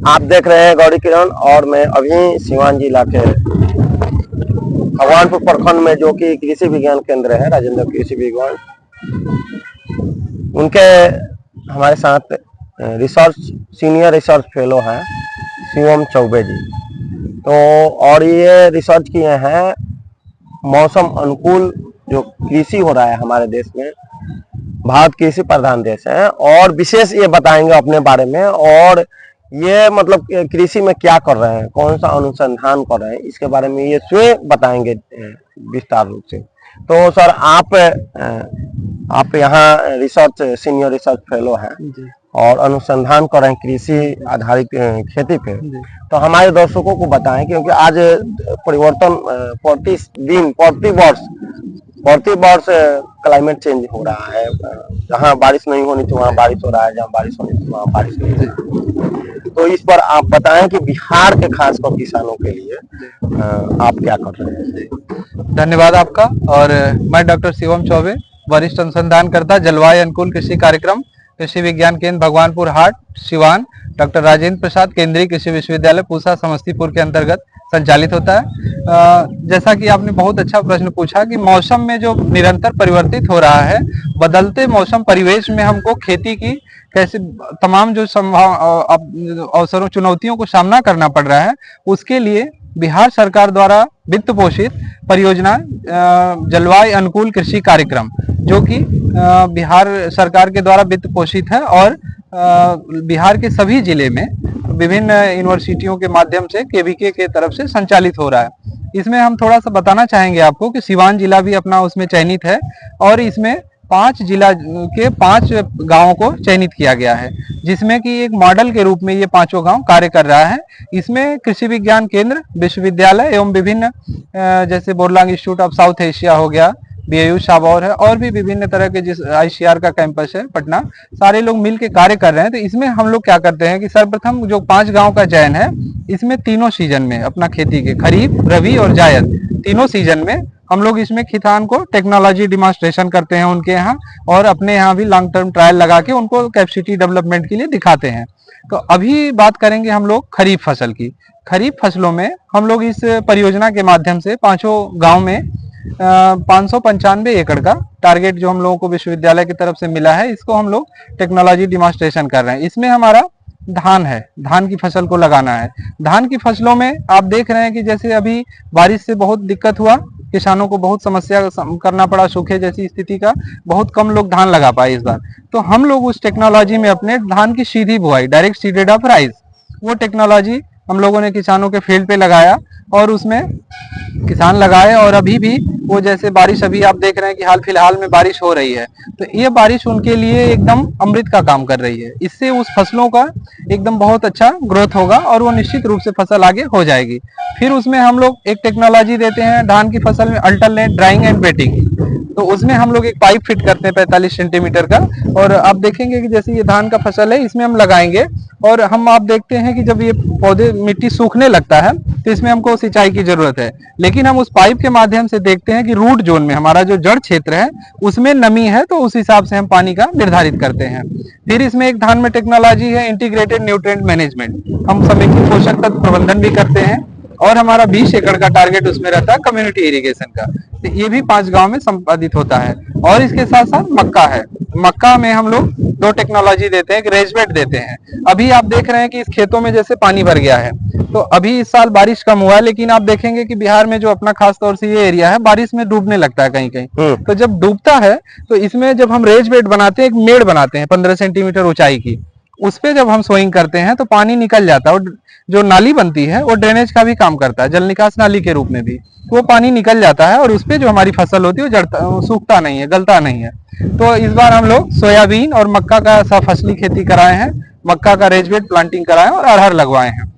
आप देख रहे हैं गौरी किरण और मैं अभी सिवान जिला के भगवानपुर प्रखंड में जो कि कृषि विज्ञान केंद्र है, राजेंद्र कृषि विज्ञान, उनके हमारे साथ सीनियर रिसर्च फेलो हैं शिवम चौबे जी। तो और ये रिसर्च किए हैं मौसम अनुकूल जो कृषि हो रहा है हमारे देश में। भारत कृषि प्रधान देश है और विशेष ये बताएंगे अपने बारे में, और ये मतलब कृषि में क्या कर रहे हैं, कौन सा अनुसंधान कर रहे हैं, इसके बारे में ये स्वयं बताएंगे विस्तार रूप से। तो सर आप यहाँ रिसर्च सीनियर रिसर्च फेलो हैं और अनुसंधान कर रहे हैं कृषि आधारित खेती पे। तो हमारे दर्शकों को बताएं, क्योंकि आज परिवर्तन प्रति वर्ष क्लाइमेट चेंज हो रहा है। जहाँ बारिश नहीं होनी थी वहाँ बारिश हो रहा है, जहाँ बारिश होनी थी वहाँ बारिश नहीं हो रहा है। तो इस पर आप बताएं कि बिहार के खासकर किसानों के लिए आप क्या कर रहे हैं। धन्यवाद आपका। और मैं डॉक्टर शिवम चौबे, वरिष्ठ अनुसंधानकर्ता जलवायु अनुकूल कृषि कार्यक्रम, कृषि विज्ञान केंद्र भगवानपुर हाट, सिवान, डॉक्टर राजेंद्र प्रसाद केंद्रीय कृषि विश्वविद्यालय पूसा समस्तीपुर के अंतर्गत संचालित होता है। जैसा कि आपने बहुत अच्छा प्रश्न पूछा कि मौसम में जो निरंतर परिवर्तित हो रहा है, बदलते मौसम परिवेश में हमको खेती की कैसे तमाम जो अवसरों चुनौतियों को सामना करना पड़ रहा है, उसके लिए बिहार सरकार द्वारा वित्त पोषित परियोजना जलवायु अनुकूल कृषि कार्यक्रम, जो कि बिहार सरकार के द्वारा वित्त पोषित है और बिहार के सभी जिले में विभिन्न यूनिवर्सिटियों के माध्यम से केवीके के तरफ से संचालित हो रहा है। इसमें हम थोड़ा सा बताना चाहेंगे आपको कि सिवान जिला भी अपना उसमें चयनित है और इसमें 5 जिला के 5 गांवों को चयनित किया गया है, जिसमें कि एक मॉडल के रूप में ये 5 गांव कार्य कर रहा है। इसमें कृषि विज्ञान केंद्र, विश्वविद्यालय एवं विभिन्न जैसे बोरलांग इंस्टीट्यूट ऑफ साउथ एशिया हो गया, बीएयू साबौर है, और भी विभिन्न तरह के जिस आईसीआर का कैंपस है पटना, सारे लोग मिलकर कार्य कर रहे हैं। तो इसमें हम लोग क्या करते हैं कि सर्वप्रथम जो 5 गांव का चयन है, इसमें तीनों सीजन में अपना खेती के खरीफ, रबी और जायद तीनों सीजन में हम लोग इसमें किसान को टेक्नोलॉजी डिमॉन्स्ट्रेशन करते हैं उनके यहाँ, और अपने यहाँ भी लॉन्ग टर्म ट्रायल लगा के उनको कैपेसिटी डेवलपमेंट के लिए दिखाते हैं। तो अभी बात करेंगे हम लोग खरीफ फसल की। खरीफ फसलों में हम लोग इस परियोजना के माध्यम से 5 गांव में 595 एकड़ का टारगेट जो हम लोगों को विश्वविद्यालय की तरफ से मिला है, इसको हम लोग टेक्नोलॉजी डिमॉन्स्ट्रेशन कर रहे हैं। इसमें हमारा धान है, धान की फसल को लगाना है। धान की फसलों में आप देख रहे हैं कि जैसे अभी बारिश से बहुत दिक्कत हुआ, किसानों को बहुत समस्या करना पड़ा, सूखे जैसी स्थिति का, बहुत कम लोग धान लगा पाए इस बार। तो हम लोग उस टेक्नोलॉजी में अपने धान की सीधी बुआई, डायरेक्ट सीडेड ऑफ राइस, वो टेक्नोलॉजी हम लोगों ने किसानों के फील्ड पे लगाया और उसमें किसान लगाए। और अभी भी वो जैसे बारिश अभी आप देख रहे हैं कि हाल फिलहाल में बारिश हो रही है, तो ये बारिश उनके लिए एकदम अमृत का काम कर रही है। इससे उस फसलों का एकदम बहुत अच्छा ग्रोथ होगा और वो निश्चित रूप से फसल आगे हो जाएगी। फिर उसमें हम लोग एक टेक्नोलॉजी देते हैं धान की फसल में, अल्टरनेट ड्राइंग एंड वेटिंग। तो उसमें हम लोग एक पाइप फिट करते हैं 45 सेंटीमीटर का, और आप देखेंगे कि जैसे ये धान का फसल है इसमें हम लगाएंगे, और हम आप देखते हैं कि जब ये पौधे मिट्टी सूखने लगता है तो इसमें हमको सिंचाई की जरूरत है, लेकिन हम उस पाइप के माध्यम से देखते हैं कि रूट जोन में हमारा जो जड़ क्षेत्र है उसमें नमी है, तो उस हिसाब से हम पानी का निर्धारित करते हैं। फिर इसमें एक धान में टेक्नोलॉजी है इंटीग्रेटेड न्यूट्रिएंट मैनेजमेंट, हम समेकित पोषक तत्व प्रबंधन भी करते हैं, और हमारा 20 एकड़ का टारगेट उसमें रहता है कम्युनिटी इरिगेशन का। तो ये भी 5 गांव में संपादित होता है। और इसके साथ साथ मक्का है। मक्का में हम लोग 2 टेक्नोलॉजी देते हैं, एक रेज बेड देते हैं। अभी आप देख रहे हैं कि इस खेतों में जैसे पानी भर गया है, तो अभी इस साल बारिश कम हुआ है, लेकिन आप देखेंगे कि बिहार में जो अपना खास तौर से ये एरिया है, बारिश में डूबने लगता है कहीं कहीं। तो जब डूबता है तो इसमें जब हम रेज बेड बनाते हैं, एक मेड़ बनाते हैं 15 सेंटीमीटर ऊंचाई की, उस पे जब हम सोइंग करते हैं तो पानी निकल जाता है, और जो नाली बनती है वो ड्रेनेज का भी काम करता है, जल निकास नाली के रूप में भी, तो वो पानी निकल जाता है और उस पे जो हमारी फसल होती है वो सूखता नहीं है, गलता नहीं है। तो इस बार हम लोग सोयाबीन और मक्का का फसली खेती कराए हैं, मक्का का रेजबेड प्लांटिंग कराए और अरहर लगवाए हैं।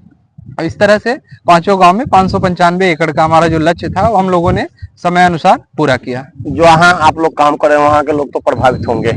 और इस तरह से 5 गांव में 595 एकड़ का हमारा जो लक्ष्य था वो हम लोगों ने समय अनुसार पूरा किया। जो यहाँ आप लोग काम कर रहे हैं वहाँ के लोग तो प्रभावित होंगे,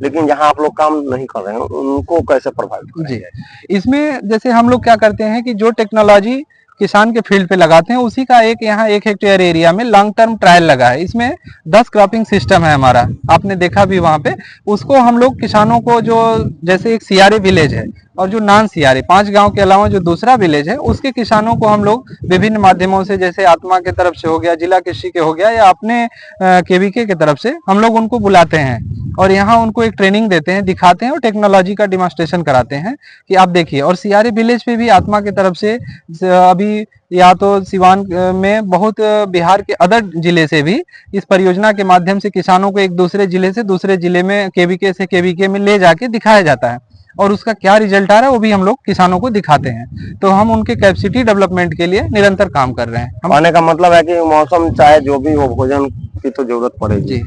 लेकिन जहाँ आप लोग काम नहीं कर रहे हैं उनको कैसे प्रभावित करेंगे? जी, इसमें जैसे हम लोग क्या करते हैं कि जो टेक्नोलॉजी किसान के फील्ड पे लगाते हैं, उसी का एक यहाँ 1 हेक्टेयर एरिया में लॉन्ग टर्म ट्रायल लगा है। इसमें 10 क्रॉपिंग सिस्टम है हमारा, आपने देखा भी वहां पे। उसको हम लोग किसानों को, जो जैसे एक सियारे विलेज है और जो नॉन सियारे 5 गांव के अलावा जो दूसरा विलेज है, उसके किसानों को हम लोग विभिन्न माध्यमों से, जैसे आत्मा के तरफ से हो गया, जिला कृषि के हो गया, या अपने केवीके के तरफ से हम लोग उनको बुलाते हैं और यहाँ उनको एक ट्रेनिंग देते हैं, दिखाते हैं और टेक्नोलॉजी का डिमॉन्स्ट्रेशन कराते हैं कि आप देखिए। और सियारे विलेज पे भी आत्मा की तरफ से अभी या तो सिवान में बहुत, बिहार के अदर जिले से भी इस परियोजना के माध्यम से किसानों को एक दूसरे जिले से दूसरे जिले में, केवीके से केवीके में ले जाके दिखाया जाता है और उसका क्या रिजल्ट आ रहा है वो भी हम लोग किसानों को दिखाते हैं। तो हम उनके कैपेसिटी डेवलपमेंट के लिए निरंतर काम कर रहे हैं। कहने का मतलब है कि मौसम चाहे जो भी हो, भोजन की तो जरूरत पड़ेगी,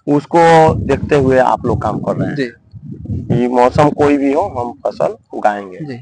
उसको देखते हुए आप लोग काम कर रहे हैं जी। कि मौसम कोई भी हो हम फसल उगाएंगे। जी,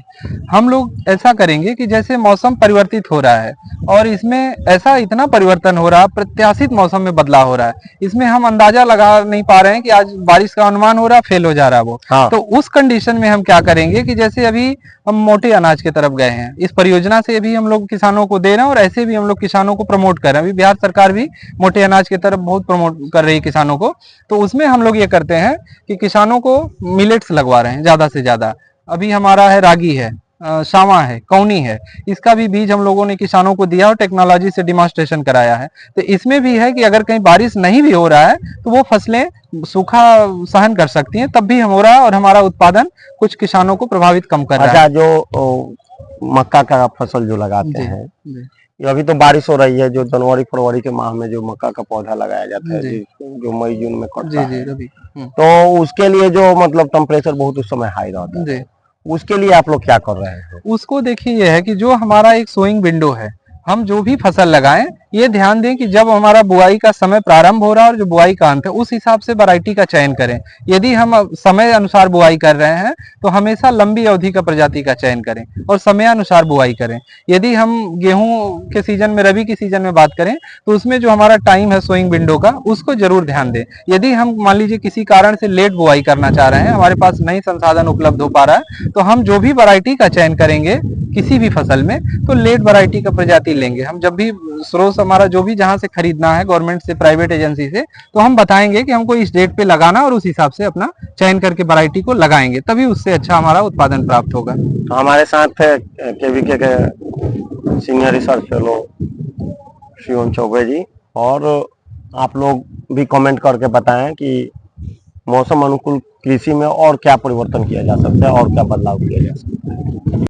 हम लोग ऐसा करेंगे कि जैसे मौसम परिवर्तित हो रहा है और इसमें ऐसा इतना परिवर्तन हो रहा है, प्रत्याशित मौसम में बदलाव हो रहा है, इसमें हम अंदाजा लगा नहीं पा रहे हैं कि आज बारिश का अनुमान हो रहा है, फेल हो जा रहा है वो। हाँ। तो उस कंडीशन में हम क्या करेंगे कि जैसे अभी हम मोटे अनाज की तरफ गए हैं, इस परियोजना से भी हम लोग किसानों को दे रहे हैं और ऐसे भी हम लोग किसानों को प्रमोट कर रहे हैं। अभी बिहार सरकार भी मोटे अनाज की तरफ बहुत प्रमोट कर रही है किसानों को। तो उसमें हम लोग ये करते हैं कि किसानों को मिलेट्स लगवा रहे हैं ज्यादा से ज्यादा। अभी हमारा है रागी है, सावा है, कौनी है, इसका भी बीज हम लोगों ने किसानों को दिया और टेक्नोलॉजी से डिमॉन्स्ट्रेशन कराया है। तो इसमें भी है कि अगर कहीं बारिश नहीं भी हो रहा है तो वो फसलें सूखा सहन कर सकती हैं, तब भी हम हो रहा है और हमारा उत्पादन कुछ किसानों को प्रभावित कम कर रहा है। अच्छा, जो मक्का का फसल जो लगाते हैं, अभी तो बारिश हो रही है, जो जनवरी फरवरी के माह में जो मक्का का पौधा लगाया जाता है, जो मई जून में कटता है, तो उसके लिए जो मतलब टेम्परेचर बहुत उस समय हाई रहता है, उसके लिए आप लोग क्या कर रहे हैं? उसको देखिए, ये है कि जो हमारा एक सोइंग विंडो है, हम जो भी फसल लगाएं ये ध्यान दें कि जब हमारा बुआई का समय प्रारंभ हो रहा है और जो बुआई का अंत है, उस हिसाब से वैरायटी का चयन करें। यदि हम समय अनुसार बुआई कर रहे हैं तो हमेशा लंबी अवधि का प्रजाति का चयन करें और समय अनुसार बुआई करें। यदि हम गेहूं के सीजन में, रबी की सीजन में बात करें, तो उसमें जो हमारा टाइम है सोइंग विंडो का, उसको जरूर ध्यान दें। यदि हम मान लीजिए किसी कारण से लेट बुआई करना चाह रहे हैं, हमारे पास नई संसाधन उपलब्ध हो पा रहा है, तो हम जो भी वैरायटी का चयन करेंगे किसी भी फसल में, तो लेट वैरायटी का प्रजाति लेंगे। हम जब भी स्रोत हमारा जो भी जहां से खरीदना है, गवर्नमेंट से, प्राइवेट एजेंसी से, तो हम बताएंगे कि हमको इस डेट पे लगाना और उस हिसाब से अपना चयन करके वैरायटी को लगाएंगे, तभी उससे अच्छा हमारा उत्पादन प्राप्त होगा। तो हमारे साथ है केवीके के senior research fellow Shivam Chaube ji, और आप लोग भी कमेंट करके बताएं कि मौसम अनुकूल कृषि में और क्या परिवर्तन किया जा सकता है और क्या बदलाव किया जा सकता है।